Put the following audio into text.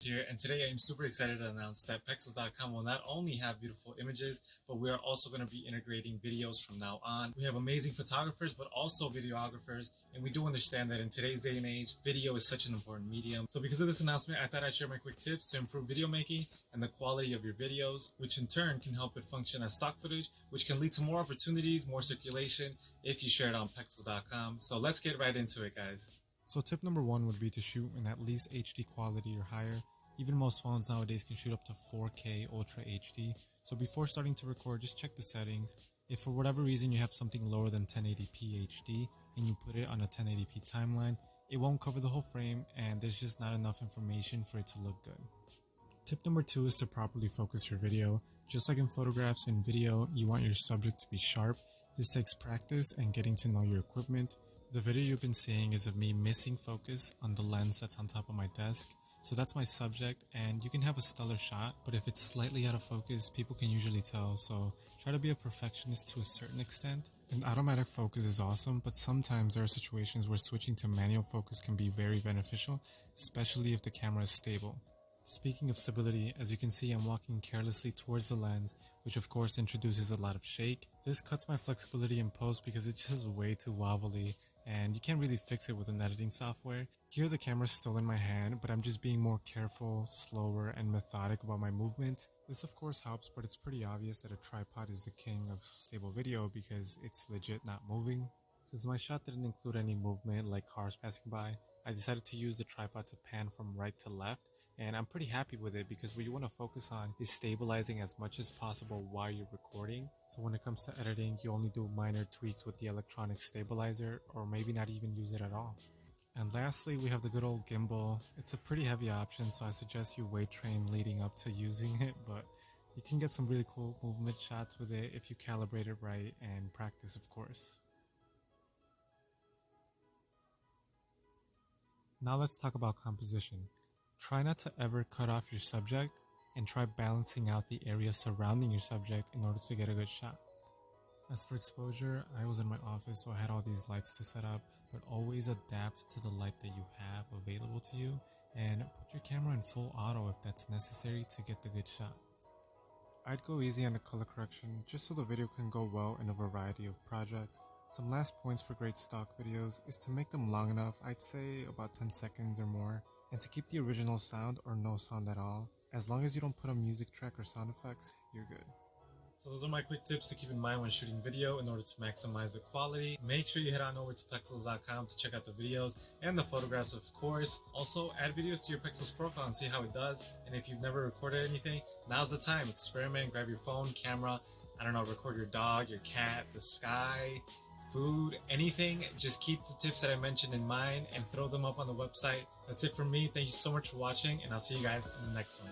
here, and today I'm super excited to announce that Pexels.com will not only have beautiful images, but we are also going to be integrating videos from now on. We have amazing photographers, but also videographers, and we do understand that in today's day and age, video is such an important medium. So because of this announcement, I thought I'd share my quick tips to improve video making and the quality of your videos, which in turn can help it function as stock footage, which can lead to more opportunities, more circulation if you share it on Pexels.com. So let's get right into it, guys. So tip number one would be to shoot in at least HD quality or higher. Even most phones nowadays can shoot up to 4K Ultra HD. So before starting to record, just check the settings. If for whatever reason you have something lower than 1080p HD and you put it on a 1080p timeline, it won't cover the whole frame and there's just not enough information for it to look good. Tip number two is to properly focus your video. Just like in photographs and video, you want your subject to be sharp. This takes practice and getting to know your equipment. The video you've been seeing is of me missing focus on the lens that's on top of my desk. So that's my subject, and you can have a stellar shot, but if it's slightly out of focus, people can usually tell. So try to be a perfectionist to a certain extent. And automatic focus is awesome, but sometimes there are situations where switching to manual focus can be very beneficial, especially if the camera is stable. Speaking of stability, as you can see, I'm walking carelessly towards the lens, which of course introduces a lot of shake. This cuts my flexibility in post because it's just way too wobbly, and you can't really fix it with an editing software. Here the camera's still in my hand, but I'm just being more careful, slower, and methodic about my movement. This of course helps, but it's pretty obvious that a tripod is the king of stable video because it's legit not moving. Since my shot didn't include any movement like cars passing by, I decided to use the tripod to pan from right to left. And I'm pretty happy with it because what you want to focus on is stabilizing as much as possible while you're recording. So when it comes to editing, you only do minor tweaks with the electronic stabilizer or maybe not even use it at all. And lastly, we have the good old gimbal. It's a pretty heavy option, so I suggest you weight train leading up to using it, but you can get some really cool movement shots with it if you calibrate it right and practice, of course. Now let's talk about composition. Try not to ever cut off your subject and try balancing out the area surrounding your subject in order to get a good shot. As for exposure, I was in my office so I had all these lights to set up, but always adapt to the light that you have available to you and put your camera in full auto if that's necessary to get the good shot. I'd go easy on the color correction just so the video can go well in a variety of projects. Some last points for great stock videos is to make them long enough, I'd say about 10 seconds or more, and to keep the original sound or no sound at all. As long as you don't put a music track or sound effects, you're good. So those are my quick tips to keep in mind when shooting video in order to maximize the quality. Make sure you head on over to Pexels.com to check out the videos and the photographs, of course. Also, add videos to your Pexels profile and see how it does. And if you've never recorded anything, now's the time. Experiment, grab your phone, camera, record your dog, your cat, the sky, food, anything. Just keep the tips that I mentioned in mind and throw them up on the website. That's it from me. Thank you so much for watching, and I'll see you guys in the next one.